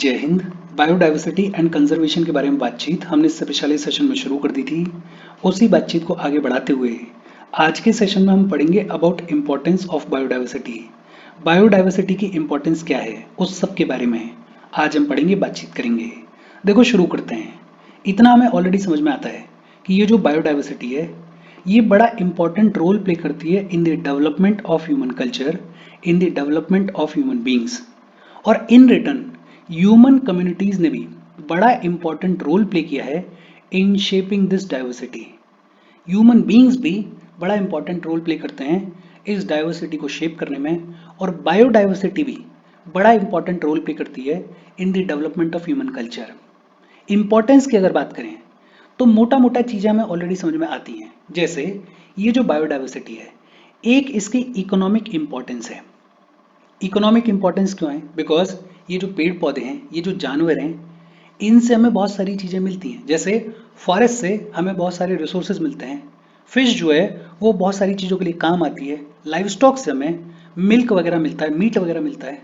जय Hind. Biodiversity and conservation के बारे में बातचीत हमने इससे पिछले सेशन में शुरू कर दी थी। उसी बातचीत को आगे बढ़ाते हुए आज के सेशन में हम पढ़ेंगे about importance of biodiversity. Biodiversity की इम्पोर्टेंस क्या है उस सब के बारे में आज हम पढ़ेंगे, बातचीत करेंगे। देखो, शुरू करते हैं। इतना हमें ऑलरेडी समझ में आता है कि ये जो बायोडाइवर्सिटी है ये बड़ा इंपॉर्टेंट रोल प्ले करती है in the development of human culture, in the development of human beings, और इन रिटर्न ह्यूमन कम्युनिटीज ने भी बड़ा इंपॉर्टेंट रोल प्ले किया है in shaping this diversity. Human beings भी बड़ा इंपॉर्टेंट रोल प्ले करते हैं इस डाइवर्सिटी को शेप करने में, और बायोडाइवर्सिटी भी बड़ा इंपॉर्टेंट रोल प्ले करती है in the development of human culture. Importance की अगर बात करें तो मोटा मोटा चीजें हमें ऑलरेडी समझ में आती हैं। जैसे ये जो बायोडाइवर्सिटी है, एक इसकी इकोनॉमिक इंपॉर्टेंस है। इकोनॉमिक इंपॉर्टेंस क्यों है? बिकॉज ये जो पेड़ पौधे हैं, ये जो जानवर हैं, इनसे हमें बहुत सारी चीज़ें मिलती हैं। जैसे फॉरेस्ट से हमें बहुत सारे रिसोर्सेज मिलते हैं। फिश जो है वो बहुत सारी चीज़ों के लिए काम आती है। लाइव स्टॉक से हमें मिल्क वगैरह मिलता है, मीट वगैरह मिलता है।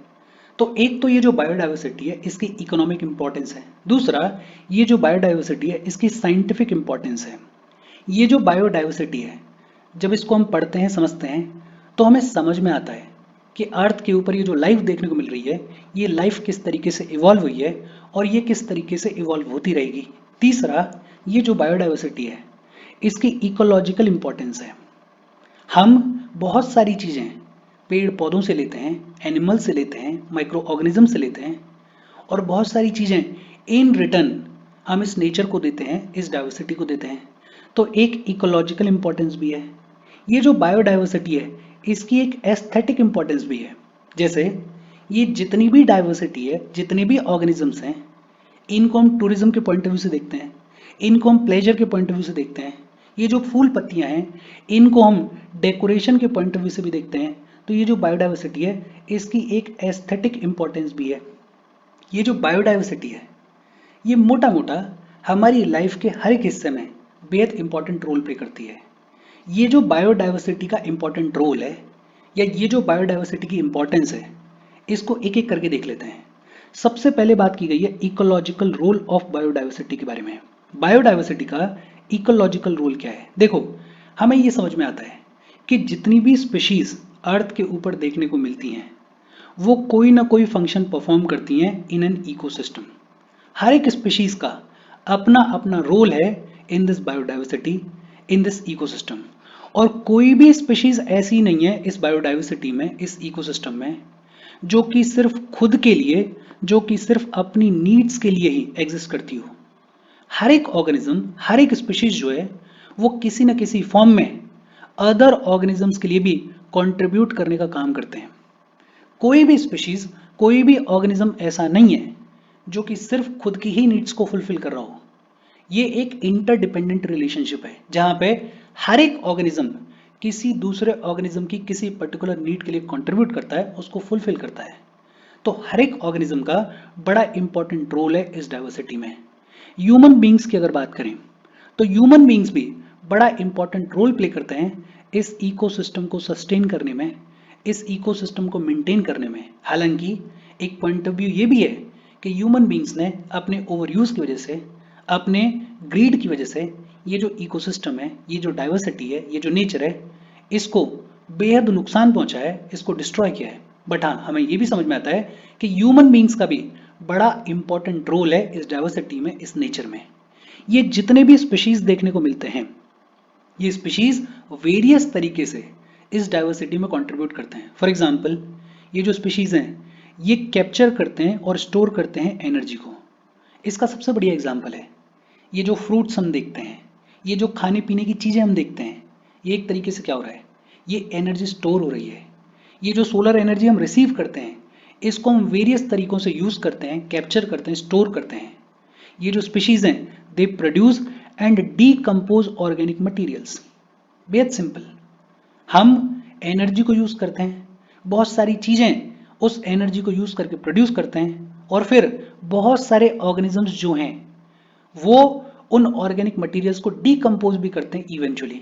तो एक तो ये जो बायोडाइवर्सिटी है इसकी इकोनॉमिक इंपॉर्टेंस है। दूसरा, ये जो बायोडाइवर्सिटी है इसकी साइंटिफिक इंपॉर्टेंस है। ये जो बायोडाइवर्सिटी है, जब इसको हम पढ़ते हैं, समझते हैं, तो हमें समझ में आता है कि अर्थ के ऊपर ये जो लाइफ देखने को मिल रही है, ये लाइफ किस तरीके से इवॉल्व हुई है और ये किस तरीके से इवॉल्व होती रहेगी। तीसरा, ये जो बायोडाइवर्सिटी है इसकी इकोलॉजिकल इंपॉर्टेंस है। हम बहुत सारी चीज़ें पेड़ पौधों से लेते हैं, एनिमल से लेते हैं, माइक्रो ऑर्गेनिज्म से लेते हैं, और बहुत सारी चीज़ें इन रिटर्न हम इस नेचर को देते हैं, इस डाइवर्सिटी को देते हैं। तो एक इकोलॉजिकल इंपॉर्टेंस भी है। ये जो बायोडाइवर्सिटी है इसकी एक एस्थेटिक इंपॉर्टेंस भी है। जैसे ये जितनी भी डाइवर्सिटी है, जितने भी ऑर्गेनिजम्स हैं, इनको हम टूरिज्म के पॉइंट ऑफ व्यू से देखते हैं, इनको हम प्लेजर के पॉइंट ऑफ व्यू से देखते हैं। ये जो फूल पत्तियां हैं इनको हम डेकोरेशन के पॉइंट ऑफ व्यू से भी देखते हैं। तो ये जो बायोडाइवर्सिटी है इसकी एक एस्थेटिक इंपॉर्टेंस भी है। ये जो बायोडाइवर्सिटी है ये मोटा मोटा हमारी लाइफ के हर एक हिस्से में बेहद इंपॉर्टेंट रोल प्ले करती है। ये जो बायोडाइवर्सिटी का इंपॉर्टेंट रोल है, या ये जो बायोडाइवर्सिटी की इंपॉर्टेंस है, इसको एक एक करके देख लेते हैं। सबसे पहले बात की गई है इकोलॉजिकल रोल ऑफ बायोडाइवर्सिटी के बारे में। बायोडाइवर्सिटी का इकोलॉजिकल रोल क्या है? देखो, हमें ये समझ में आता है कि जितनी भी स्पीशीज अर्थ के ऊपर देखने को मिलती हैं वो कोई ना कोई फंक्शन परफॉर्म करती हैं इन एन इकोसिस्टम। हर एक स्पीशीज का अपना अपना रोल है in this biodiversity, in this ecosystem. और कोई भी स्पीशीज ऐसी नहीं है इस बायोडाइवर्सिटी में, इस इकोसिस्टम में, जो कि सिर्फ खुद के लिए, जो कि सिर्फ अपनी नीड्स के लिए ही एग्जिस्ट करती हो। हर एक ऑर्गेनिज्म, हर एक स्पीशीज जो है वो किसी न किसी फॉर्म में अदर ऑर्गेनिजम्स के लिए भी कंट्रीब्यूट करने का काम करते हैं। कोई भी स्पीशीज, कोई भी ऑर्गेनिज्म ऐसा नहीं है जो कि सिर्फ खुद की ही नीड्स को फुलफिल कर रहा हो। ये एक इंटरडिपेंडेंट रिलेशनशिप है जहां पे हर एक ऑर्गेनिज्म किसी दूसरे ऑर्गेनिज्म की किसी पर्टिकुलर नीड के लिए कंट्रीब्यूट करता है, उसको फुलफिल करता है। तो हर एक ऑर्गेनिज्म का बड़ा इंपॉर्टेंट रोल है इस डाइवर्सिटी में। ह्यूमन बींग्स की अगर बात करें तो ह्यूमन बींग्स भी बड़ा इंपॉर्टेंट रोल प्ले करते हैं इस इकोसिस्टम को सस्टेन करने में, इस इकोसिस्टम को मेंटेन करने में। हालांकि एक पॉइंट ऑफ व्यू ये भी है कि ह्यूमन बींग्स ने अपने ओवरयूज की वजह से, अपने ग्रीड की वजह से ये जो इकोसिस्टम है, ये जो डाइवर्सिटी है, ये जो नेचर है, इसको बेहद नुकसान पहुंचा है, इसको डिस्ट्रॉय किया है। बट हाँ, हमें ये भी समझ में आता है कि ह्यूमन बींग्स का भी बड़ा इंपॉर्टेंट रोल है इस डाइवर्सिटी में, इस नेचर में। ये जितने भी स्पीशीज देखने को मिलते हैं, ये स्पीशीज वेरियस तरीके से इस डाइवर्सिटी में कंट्रीब्यूट करते हैं। फॉर एग्जांपल, ये जो स्पीशीज हैं ये कैप्चर करते हैं और स्टोर करते हैं एनर्जी को। इसका सबसे बढ़िया एग्जांपल है ये जो फ्रूट्स हम देखते हैं, ये जो खाने पीने की चीज़ें हम देखते हैं, ये एक तरीके से क्या हो रहा है, ये एनर्जी स्टोर हो रही है। ये जो सोलर एनर्जी हम रिसीव करते हैं इसको हम वेरियस तरीकों से यूज़ करते हैं, कैप्चर करते हैं, स्टोर करते हैं। ये जो स्पीशीज हैं they produce and decompose organic materials. बेहद सिंपल, हम एनर्जी को यूज़ करते हैं, बहुत सारी चीज़ें उस एनर्जी को यूज़ करके प्रोड्यूस करते हैं, और फिर बहुत सारे ऑर्गेनिजम्स जो हैं वो उन ऑर्गेनिक मटेरियल्स को डीकम्पोज भी करते हैं इवेंचुअली।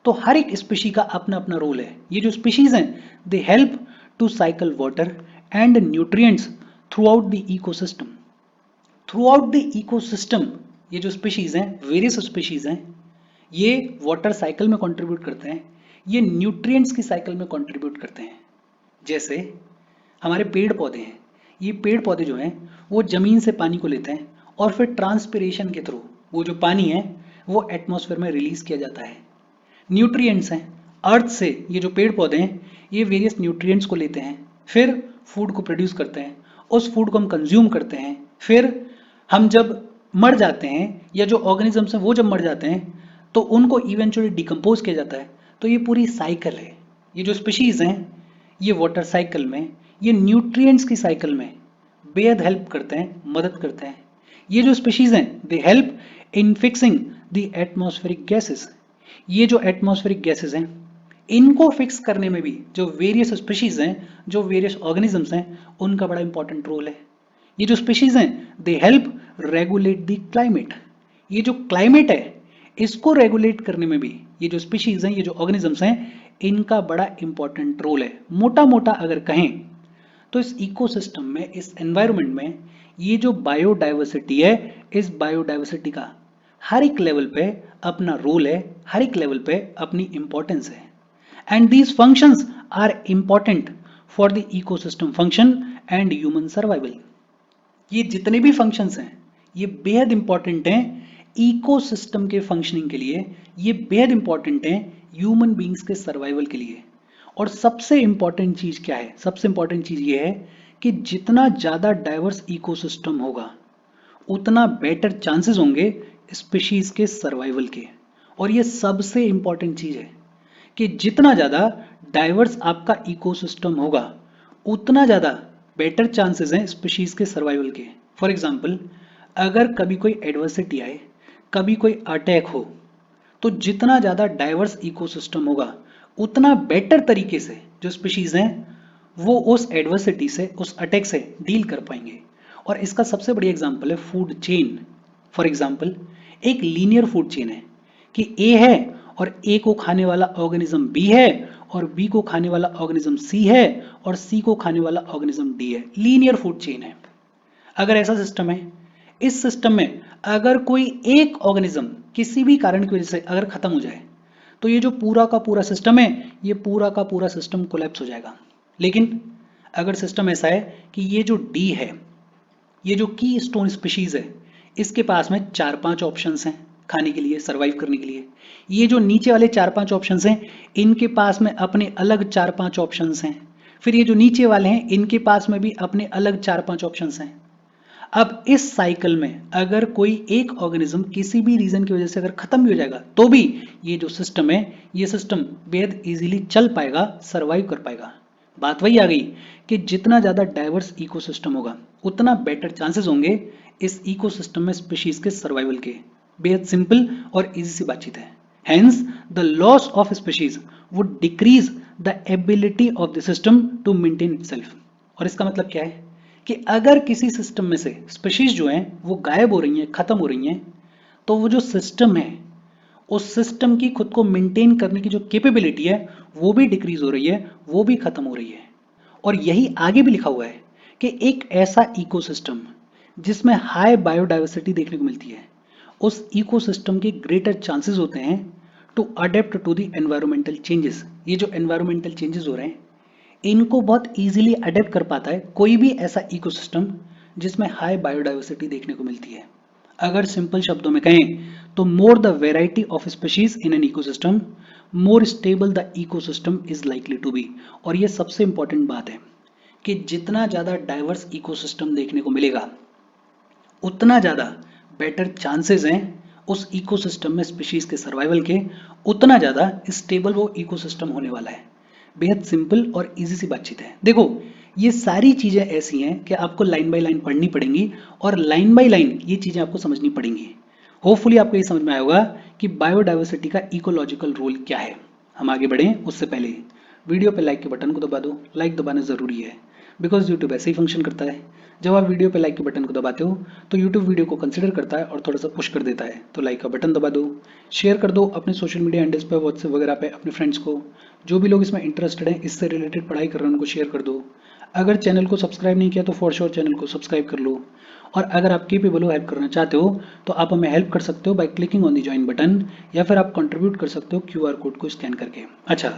तो हर एक स्पीशी का अपना अपना रोल है। ये जो स्पीशीज हैं they help to cycle water and nutrients throughout the ecosystem. Throughout the ecosystem ये जो स्पीशीज हैं, वेरियस स्पीशीज हैं, ये वाटर साइकिल में कंट्रीब्यूट करते हैं, ये न्यूट्रिएंट्स की साइकिल में कंट्रीब्यूट करते हैं। जैसे हमारे पेड़ पौधे हैं, ये पेड़ पौधे जो हैं वो जमीन से पानी को लेते हैं और फिर ट्रांसपिरेशन के थ्रू वो जो पानी है वो एटमॉस्फेयर में रिलीज किया जाता है। न्यूट्रिएंट्स हैं, अर्थ से ये जो पेड़ पौधे हैं ये वेरियस न्यूट्रिएंट्स को लेते हैं, फिर फूड को प्रोड्यूस करते हैं, उस फूड को हम कंज्यूम करते हैं, फिर हम जब मर जाते हैं या जो ऑर्गेनिजम्स हैं वो जब मर जाते हैं तो उनको इवेंचुअली डिकम्पोज किया जाता है। तो ये पूरी साइकिल है। ये जो स्पीशीज हैं ये वाटर साइकिल में, ये न्यूट्रिएंट्स की साइकिल में बेहद हेल्प करते हैं, मदद करते हैं। ये जो स्पीशीज हैं they help in fixing the atmospheric gases. ये जो एटमॉस्फेरिक गैसेस हैं इनको फिक्स करने में भी जो वेरियस स्पीशीज हैं, जो वेरियस ऑर्गेनिजम्स हैं, उनका बड़ा इंपॉर्टेंट रोल है। ये जो स्पीशीज हैं they help regulate the climate. ये जो क्लाइमेट है इसको रेगुलेट करने में भी ये जो स्पीशीज हैं, ये जो ऑर्गेनिजम्स हैं, इनका बड़ा इंपॉर्टेंट रोल है। मोटा मोटा अगर कहें तो इस इकोसिस्टम में, इस एनवायरनमेंट में ये जो बायोडाइवर्सिटी है, इस बायोडाइवर्सिटी का हर एक लेवल पे अपना रोल है, हर एक लेवल पे अपनी इंपॉर्टेंस है। And these functions are important for the ecosystem function and human survival. ये जितने भी फंक्शंस हैं ये बेहद इंपॉर्टेंट हैं इकोसिस्टम के फंक्शनिंग के लिए, ये बेहद इंपॉर्टेंट हैं ह्यूमन बींग्स के सर्वाइवल के लिए। और सबसे इंपॉर्टेंट चीज क्या है? सबसे इंपॉर्टेंट चीज ये है कि जितना ज्यादा डाइवर्स इकोसिस्टम होगा उतना बेटर चांसेस होंगे स्पीशीज के सर्वाइवल के। और ये सबसे इंपॉर्टेंट चीज है कि जितना ज्यादा डाइवर्स आपका इकोसिस्टम होगा उतना ज्यादा बेटर चांसेस हैं स्पीशीज के सर्वाइवल के। फॉर एग्जाम्पल, अगर कभी कोई एडवर्सिटी आए, कभी कोई अटैक हो, तो जितना ज्यादा डाइवर्स इकोसिस्टम होगा उतना बेटर तरीके से जो स्पीशीज हैं वो उस एडवर्सिटी से, उस अटैक से डील कर पाएंगे। और इसका सबसे बड़ी एग्जांपल है फूड चेन। फॉर एग्जांपल, एक लीनियर फूड चेन है कि ए है और ए को खाने वाला ऑर्गेनिज्म बी है और बी को खाने वाला ऑर्गेनिज्म सी है और सी को खाने वाला ऑर्गेनिज्म डी है। लीनियर फूड चेन है। अगर ऐसा सिस्टम है, इस सिस्टम में अगर कोई एक ऑर्गेनिज्म किसी भी कारण की वजह से अगर खत्म हो जाए तो ये जो पूरा का पूरा सिस्टम है, ये पूरा का पूरा सिस्टम कोलैप्स हो जाएगा। लेकिन अगर सिस्टम ऐसा है कि ये जो डी है, ये जो की स्टोन स्पीशीज है, इसके पास में 4-5 ऑप्शंस हैं खाने के लिए, सरवाइव करने के लिए। ये जो नीचे वाले 4-5 ऑप्शंस हैं इनके पास में अपने अलग 4-5 ऑप्शंस हैं। फिर ये जो नीचे वाले हैं इनके पास में भी अपने अलग 4-5 ऑप्शंस हैं। अब इस साइकिल में अगर कोई एक ऑर्गेनिज्म किसी भी रीजन की वजह से अगर खत्म भी हो जाएगा तो भी ये जो सिस्टम है, ये सिस्टम बेहद इजीली चल पाएगा, सरवाइव कर पाएगा। बात वही आ गई कि जितना ज्यादा डाइवर्स इकोसिस्टम होगा उतना बेटर चांसेस होंगे इस इकोसिस्टम में स्पीशीज के सर्वाइवल के। बेहद सिंपल और इजी सी बातचीत है। Hence the loss of species would decrease the ability of the system to maintain itself. और इसका मतलब क्या है कि अगर किसी सिस्टम में से स्पीशीज जो हैं वो गायब हो रही हैं, खत्म हो रही हैं, तो वो जो सिस्टम है उस सिस्टम की खुद को मेंटेन करने की जो कैपेबिलिटी है वो भी डिक्रीज हो रही है, वो भी खत्म हो रही है। और यही आगे भी लिखा हुआ है कि एक ऐसा इकोसिस्टम जिसमें हाई बायोडाइवर्सिटी देखने को मिलती है, उस इकोसिस्टम के ग्रेटर चांसेस होते हैं to adapt to the environmental changes. ये जो एनवायरमेंटल चेंजेस हो रहे हैं इनको बहुत इजीली अडेप्ट कर पाता है कोई भी ऐसा इकोसिस्टम जिसमें हाई बायोडाइवर्सिटी देखने को मिलती है। अगर सिंपल शब्दों में कहें तो more the variety of species in an ecosystem, more stable the ecosystem is likely to be. और ये सबसे इंपॉर्टेंट बात है कि जितना ज्यादा डाइवर्स इकोसिस्टम देखने को मिलेगा उतना ज्यादा बेटर चांसेस हैं उस इकोसिस्टम में स्पीशीज के सर्वाइवल के, उतना ज्यादा स्टेबल वो इकोसिस्टम होने वाला है। बेहद सिंपल और इजी सी बातचीत है। देखो, ये सारी चीजें ऐसी हैं कि आपको लाइन बाय लाइन पढ़नी पड़ेंगी और लाइन बाय लाइन ये चीजें आपको समझनी पड़ेंगी। होपफुली आपको ये समझ में आया होगा कि बायोडाइवर्सिटी का इकोलॉजिकल रोल क्या है। हम आगे बढ़ें उससे पहले वीडियो पे लाइक के बटन को दबा दो। लाइक दबाना जरूरी है बिकॉज यूट्यूब ऐसे ही फंक्शन करता है। जब आप वीडियो पे लाइक के बटन को दबाते हो तो यूट्यूब वीडियो को कंसिडर करता है और थोड़ा सा पुश कर देता है। तो लाइक का बटन दबा दो, शेयर कर दो अपने सोशल मीडिया हैंडल्स पे, व्हाट्सएप वगैरह पे अपने फ्रेंड्स को। जो भी लोग इसमें इंटरेस्टेड हैं, इससे रिलेटेड पढ़ाई कर रहे हैं, उनको शेयर कर दो। अगर चैनल को सब्सक्राइब नहीं किया तो फॉर श्योर चैनल को सब्सक्राइब कर लो। और अगर आप केपेबल हो हेल्प करना चाहते हो तो आप हमें हेल्प कर सकते हो by clicking on the join button, या फिर आप कंट्रीब्यूट कर सकते हो क्यूआर कोड को स्कैन करके। अच्छा,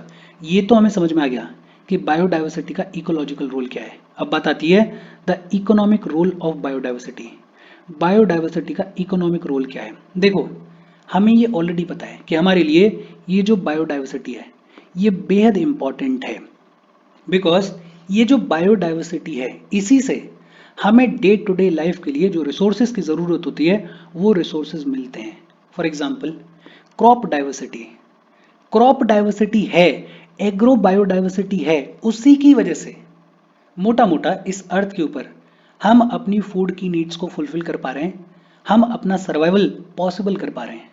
ये तो हमें समझ में आ गया कि बायोडाइवर्सिटी का इकोलॉजिकल रोल क्या है। अब बात आती है the economic role of biodiversity. Biodiversity का इकोनॉमिक रोल क्या है? देखो, हमें ये ऑलरेडी पता है कि हमारे लिए ये जो बायोडाइवर्सिटी है ये बेहद इंपॉर्टेंट है, बिकॉज ये जो बायोडाइवर्सिटी है इसी से हमें डे टू डे लाइफ के लिए जो रिसोर्सेज की ज़रूरत होती है वो रिसोर्सेज मिलते हैं। For example, crop diversity. Crop diversity है, एग्रो बायोडाइवर्सिटी है, उसी की वजह से मोटा मोटा इस अर्थ के ऊपर हम अपनी फूड की नीड्स को फुलफिल कर पा रहे हैं, हम अपना सर्वाइवल पॉसिबल कर पा रहे हैं।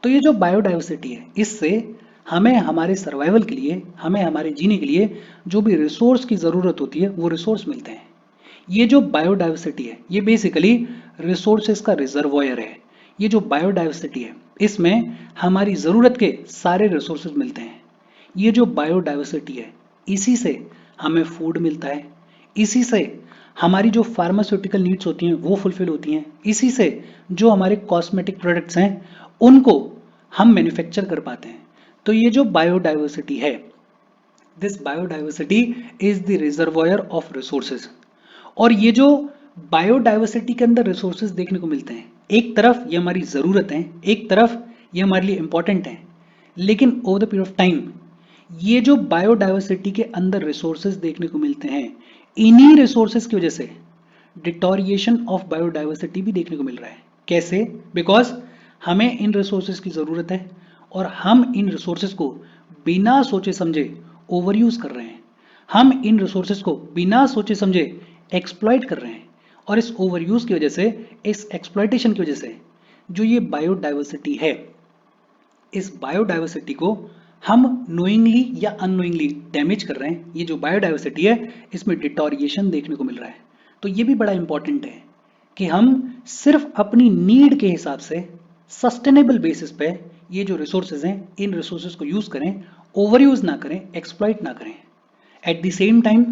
तो ये जो बायोडाइवर्सिटी है इससे हमें हमारे सर्वाइवल के लिए, हमें हमारे जीने के लिए जो भी रिसोर्स की ज़रूरत होती है वो रिसोर्स मिलते हैं। ये जो बायोडाइवर्सिटी है ये बेसिकली रिसोर्सेज का रिजर्वॉयर है। ये जो बायोडाइवर्सिटी है इसमें हमारी ज़रूरत के सारे रिसोर्सेज मिलते हैं। ये जो बायोडाइवर्सिटी है इसी से हमें फूड मिलता है, इसी से हमारी जो फार्मास्यूटिकल नीड्स होती हैं वो फुलफिल होती हैं, इसी से जो हमारे कॉस्मेटिक प्रोडक्ट्स हैं उनको हम मैन्युफैक्चर कर पाते हैं। तो ये जो बायोडाइवर्सिटी है, this biodiversity is the reservoir of resources. और ये जो बायोडाइवर्सिटी के अंदर रिसोर्सेज देखने को मिलते हैं, एक तरफ ये हमारी ज़रूरत है, एक तरफ ये हमारे लिए इंपॉर्टेंट है, लेकिन over the period of time ये जो बायोडाइवर्सिटी के अंदर रिसोर्सेज देखने को मिलते हैं, इन्हीं रिसोर्सेज की वजह से डिटोरिएशन ऑफ बायोडाइवर्सिटी भी देखने को मिल रहा है। कैसे? बिकॉज हमें इन रिसोर्सेज की ज़रूरत है और हम इन रिसोर्सेज को बिना सोचे समझे ओवर यूज कर रहे हैं, हम इन रिसोर्सेज को बिना सोचे समझे एक्सप्लॉइट कर रहे हैं। और इस ओवर यूज की वजह से, इस एक्सप्लॉइटेशन की वजह से जो ये बायोडाइवर्सिटी है, इस बायोडाइवर्सिटी को हम नोइंगली या अननोइंगली डैमेज कर रहे हैं। ये जो बायोडाइवर्सिटी है इसमें डिटोरिएशन देखने को मिल रहा है। तो ये भी बड़ा इंपॉर्टेंट है कि हम सिर्फ अपनी नीड के हिसाब से सस्टेनेबल बेसिस पे ये जो रिसोर्सेज हैं इन रिसोर्सेज को यूज करें, ओवर यूज ना करें, एक्सप्लॉइट ना करें। At the same time,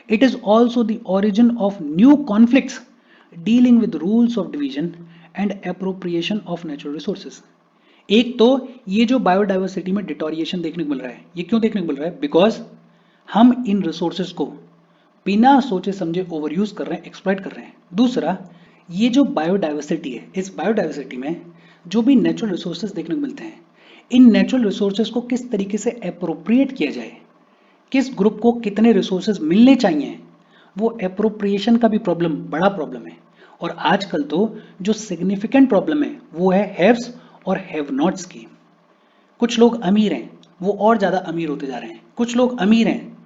it is also the origin of new conflicts dealing with rules of division and appropriation of natural resources. एक तो ये जो बायोडाइवर्सिटी में डिटोरिएशन देखने को मिल रहा है, ये क्यों देखने को मिल रहा है? बिकॉज हम इन रिसोर्सेज को बिना सोचे समझे ओवर यूज कर रहे हैं, एक्सप्लॉइट कर रहे हैं। दूसरा, ये जो बायोडाइवर्सिटी है, इस बायोडाइवर्सिटी में जो भी नेचुरल रिसोर्सेज देखने को मिलते हैं, इन नेचुरल रिसोर्सेज को किस तरीके से अप्रोप्रिएट किया जाए, किस ग्रुप को कितने रिसोर्सेज मिलने चाहिए, वो अप्रोप्रिएशन का भी प्रॉब्लम बड़ा प्रॉब्लम है। और आजकल तो जो सिग्निफिकेंट प्रॉब्लम है वो है हैव्स और हैव नॉट्स की। कुछ लोग अमीर हैं, वो और ज़्यादा अमीर होते जा रहे हैं। कुछ लोग अमीर हैं,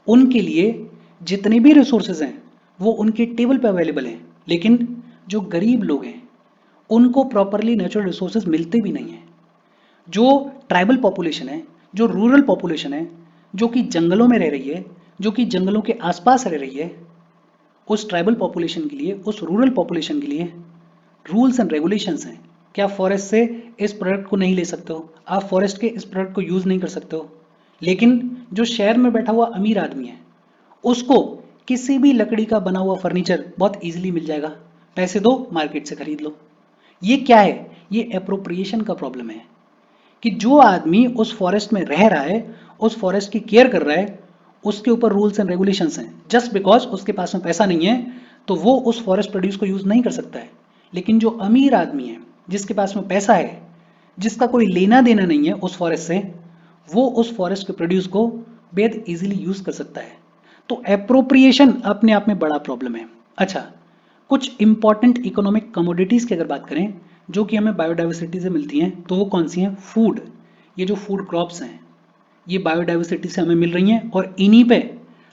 उनके लिए जितने भी रिसोर्सेज हैं वो उनके टेबल पे अवेलेबल हैं, लेकिन जो गरीब लोग हैं उनको प्रॉपरली नेचुरल रिसोर्सेज मिलते भी नहीं हैं। जो ट्राइबल पॉपुलेशन है, जो रूरल पॉपुलेशन है, जो कि जंगलों में रह रही है, जो कि जंगलों के आसपास रह रही है, उस ट्राइबल पॉपुलेशन के लिए, उस रूरल पॉपुलेशन के लिए रूल्स एंड रेगुलेशंस हैं कि आप फॉरेस्ट से इस प्रोडक्ट को नहीं ले सकते हो, आप फॉरेस्ट के इस प्रोडक्ट को यूज नहीं कर सकते हो। लेकिन जो शहर में बैठा हुआ अमीर आदमी है उसको किसी भी लकड़ी का बना हुआ फर्नीचर बहुत इजीली मिल जाएगा, पैसे दो मार्केट से खरीद लो। ये क्या है? ये अप्रोप्रिएशन का प्रॉब्लम है कि जो आदमी उस फॉरेस्ट में रह रहा है, उस फॉरेस्ट की केयर कर रहा है, उसके ऊपर रूल्स एंड रेगुलेशंस हैं। जस्ट बिकॉज उसके पास में पैसा नहीं है तो वो उस फॉरेस्ट प्रोड्यूस को यूज नहीं कर सकता है। लेकिन जो अमीर आदमी है, जिसके पास में पैसा है, जिसका कोई लेना देना नहीं है उस फॉरेस्ट से, वो उस फॉरेस्ट के प्रोड्यूस को बेहद इजीली यूज कर सकता है। तो एप्रोप्रिएशन अपने आप में बड़ा प्रॉब्लम है। अच्छा, कुछ इंपॉर्टेंट इकोनॉमिक कमोडिटीज की अगर बात करें जो कि हमें बायोडाइवर्सिटी से मिलती हैं, तो वो कौन सी हैं? फूड। ये जो फूड क्रॉप्स हैं ये बायोडाइवर्सिटी से हमें मिल रही हैं और इन्हीं पे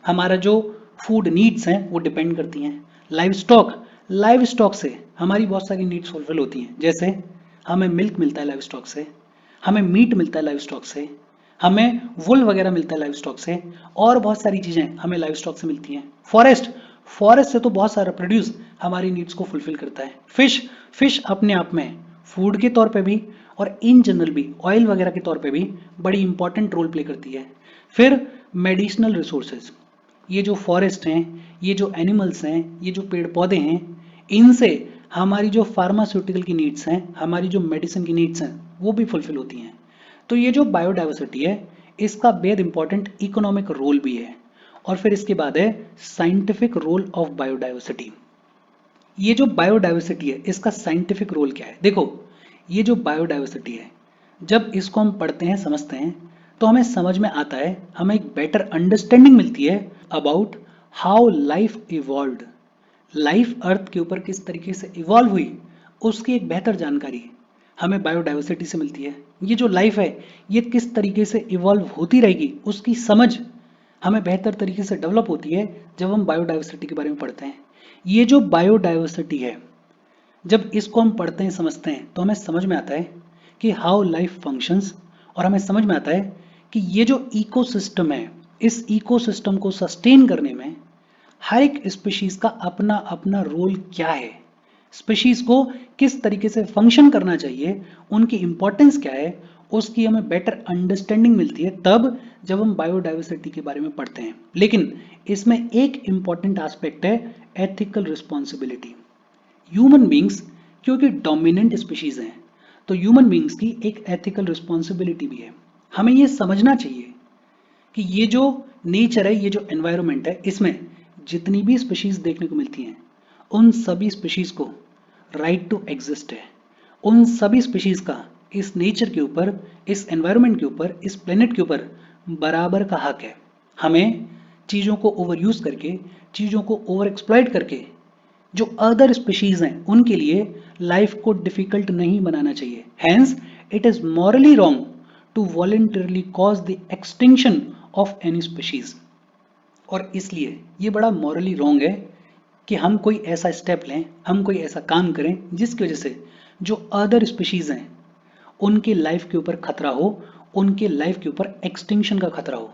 हमारा जो फूड नीड्स हैं वो डिपेंड करती हैं। लाइव स्टॉक, लाइव स्टॉक से हमारी बहुत सारी नीड्स फुलफिल होती हैं। जैसे हमें मिल्क मिलता है लाइव स्टॉक से, हमें मीट मिलता है लाइव स्टॉक से, हमें वुल वगैरह मिलता है लाइव स्टॉक से, और बहुत सारी चीज़ें हमें लाइव स्टॉक से मिलती हैं। फॉरेस्ट, फॉरेस्ट से तो बहुत सारा प्रोड्यूस हमारी नीड्स को फुलफिल करता है। फिश, फिश अपने आप में फूड के तौर पे भी और इन जनरल भी ऑयल वगैरह के तौर पे भी बड़ी इंपॉर्टेंट रोल प्ले करती है। फिर मेडिसिनल रिसोर्सेज, ये जो फॉरेस्ट हैं, ये जो एनिमल्स हैं, ये जो पेड़ पौधे हैं, इनसे हमारी जो फार्मास्यूटिकल की नीड्स हैं, हमारी जो मेडिसिन की नीड्स हैं, वो भी फुलफिल होती हैं। तो ये जो बायोडाइवर्सिटी है, इसका बेहद इंपॉर्टेंट इकोनॉमिक रोल भी है। और फिर इसके बाद है साइंटिफिक रोल ऑफ बायोडाइवर्सिटी। ये जो बायोडाइवर्सिटी है, इसका साइंटिफिक रोल क्या है? देखो, ये जो बायोडाइवर्सिटी है, जब इसको हम पढ़ते हैं, समझते हैं, तो हमें समझ में आता है, हमें एक बेटर अंडरस्टैंडिंग मिलती है about how life evolved. Life earth के ऊपर किस तरीके से इवॉल्व हुई, उसकी एक बेहतर जानकारी हमें बायोडाइवर्सिटी से मिलती है। ये जो लाइफ है, ये किस तरीके से इवॉल्व होती रहेगी, उसकी समझ हमें बेहतर तरीके से डेवलप होती है जब हम बायोडाइवर्सिटी के बारे में पढ़ते हैं। ये जो बायोडाइवर्सिटी है, जब इसको हम पढ़ते हैं, समझते हैं, तो हमें समझ में आता है कि हाउ लाइफ फंक्शंस, और हमें समझ में आता है कि ये जो इकोसिस्टम है, इस इकोसिस्टम को सस्टेन करने में हर एक स्पीशीज का अपना अपना रोल क्या है, स्पीशीज को किस तरीके से फंक्शन करना चाहिए, उनकी इंपॉर्टेंस क्या है, उसकी हमें बेटर अंडरस्टैंडिंग मिलती है तब जब हम बायोडाइवर्सिटी के बारे में पढ़ते हैं। लेकिन इसमें एक इंपॉर्टेंट एस्पेक्ट है, एथिकल रिस्पॉन्सिबिलिटी। ह्यूमन बींग्स क्योंकि डोमिनेंट स्पीशीज हैं, तो ह्यूमन बींग्स की एक एथिकल रिस्पॉन्सिबिलिटी भी है। हमें ये समझना चाहिए कि ये जो नेचर है, ये जो एनवायरनमेंट है, इसमें जितनी भी स्पीशीज देखने को मिलती हैं, उन सभी स्पीशीज को राइट टू एग्जिस्ट है। उन सभी स्पीशीज का इस नेचर के ऊपर, इस एनवायरनमेंट के ऊपर, इस प्लेनेट के ऊपर बराबर का हक है। हमें चीज़ों को ओवर यूज करके, चीज़ों को ओवर एक्सप्लॉइट करके जो अदर स्पीशीज हैं, उनके लिए लाइफ को डिफिकल्ट नहीं बनाना चाहिए। Hence it is morally wrong to voluntarily cause the extinction of any species. और इसलिए ये बड़ा मॉरली रॉन्ग है कि हम कोई ऐसा स्टेप लें, हम कोई ऐसा काम करें जिसकी वजह से जो अदर स्पीशीज हैं, उनकी लाइफ के ऊपर खतरा हो, उनके लाइफ के ऊपर एक्सटिंक्शन का खतरा हो।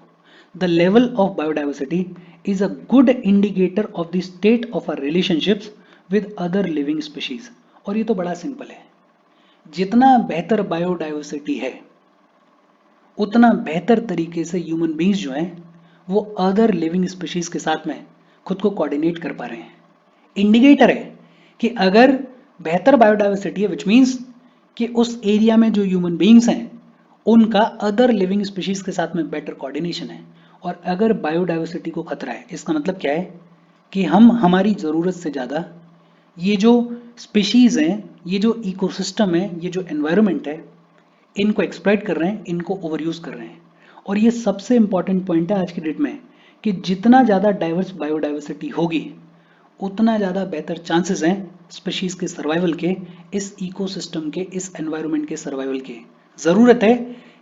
The level of biodiversity is a good indicator of the state of our relationships with other living species। और ये तो बड़ा सिंपल है, जितना बेहतर बायोडाइवर्सिटी है, उतना बेहतर तरीके से ह्यूमन बींग्स जो हैं, वो अदर लिविंग स्पीशीज के साथ में खुद को कोऑर्डिनेट कर पा रहे हैं। इंडिकेटर है कि अगर बेहतर बायोडाइवर्सिटी है, विच मीन्स कि उस एरिया में जो ह्यूमन बींग्स हैं, उनका अदर लिविंग स्पीशीज के साथ में बेटर कोऑर्डिनेशन है। और अगर बायोडाइवर्सिटी को खतरा है, इसका मतलब क्या है कि हम हमारी ज़रूरत से ज़्यादा ये जो स्पीशीज हैं, ये जो इकोसिस्टम है, ये जो एनवायरनमेंट है, इनको एक्सप्लॉइट कर रहे हैं, इनको ओवर यूज कर रहे हैं। और ये सबसे इंपॉर्टेंट पॉइंट है आज की डेट में कि जितना ज़्यादा डाइवर्स बायोडाइवर्सिटी होगी, उतना ज़्यादा बेहतर चांसेस हैं स्पीशीज के सर्वाइवल के, इस इकोसिस्टम के, इस एनवायरनमेंट के सर्वाइवल के। ज़रूरत है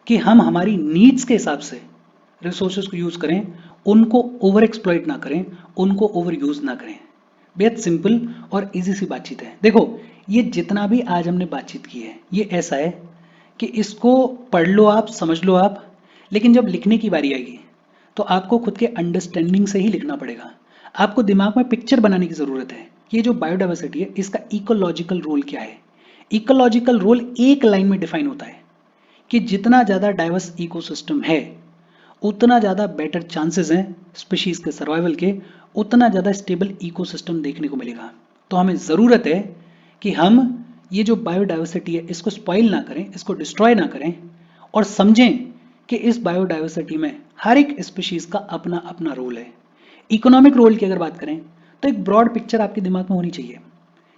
कि हम हमारी नीड्स के हिसाब से रिसोर्सेज को यूज करें, उनको ओवर एक्सप्लॉइट ना करें, उनको ओवर यूज ना करें। बेहद सिंपल और इजी सी बातचीत है। देखो, ये जितना भी आज हमने बातचीत की है, ये ऐसा है कि इसको पढ़ लो आप, समझ लो आप, लेकिन जब लिखने की बारी आएगी तो आपको खुद के अंडरस्टैंडिंग से ही लिखना पड़ेगा। आपको दिमाग में पिक्चर बनाने की ज़रूरत है। ये जो बायोडाइवर्सिटी है, इसका इकोलॉजिकल रोल क्या है। इकोलॉजिकल रोल एक लाइन में डिफाइन होता है कि जितना ज़्यादा डाइवर्स इकोसिस्टम है, उतना ज़्यादा बेटर चांसेस हैं स्पीशीज के सर्वाइवल के, उतना ज़्यादा स्टेबल इकोसिस्टम देखने को मिलेगा। तो हमें ज़रूरत है कि हम ये जो बायोडाइवर्सिटी है, इसको स्पॉइल ना करें, इसको डिस्ट्रॉय ना करें, और समझें कि इस बायोडाइवर्सिटी में हर एक स्पीशीज का अपना अपना रोल है। इकोनॉमिक रोल की अगर बात करें तो एक ब्रॉड पिक्चर आपके दिमाग में होनी चाहिए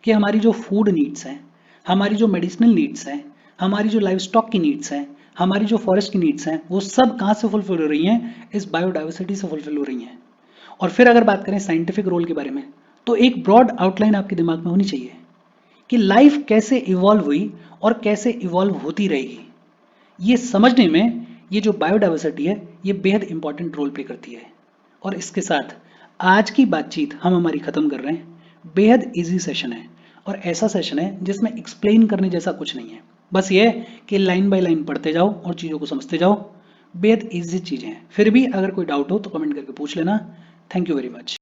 कि हमारी जो फूड नीड्स हैं, हमारी जो मेडिसिनल नीड्स हैं, हमारी जो लाइव स्टॉक की नीड्स हैं, हमारी जो फॉरेस्ट की नीड्स हैं, वो सब कहाँ से फुलफिल हो रही हैं? इस बायोडाइवर्सिटी से फुलफिल हो रही हैं। और फिर अगर बात करें साइंटिफिक रोल के बारे में, तो एक ब्रॉड आउटलाइन आपके दिमाग में होनी चाहिए कि लाइफ कैसे इवॉल्व हुई और कैसे इवॉल्व होती रहेगी। ये समझने में ये जो बायोडाइवर्सिटी है, ये बेहद इंपॉर्टेंट रोल प्ले करती है। और इसके साथ आज की बातचीत हम हमारी ख़त्म कर रहे हैं। बेहद इजी सेशन है और ऐसा सेशन है जिसमें एक्सप्लेन करने जैसा कुछ नहीं है। बस ये है कि लाइन बाय लाइन पढ़ते जाओ और चीज़ों को समझते जाओ। बेहद इजी चीज़ें हैं। फिर भी अगर कोई डाउट हो तो कमेंट करके पूछ लेना। Thank you very much.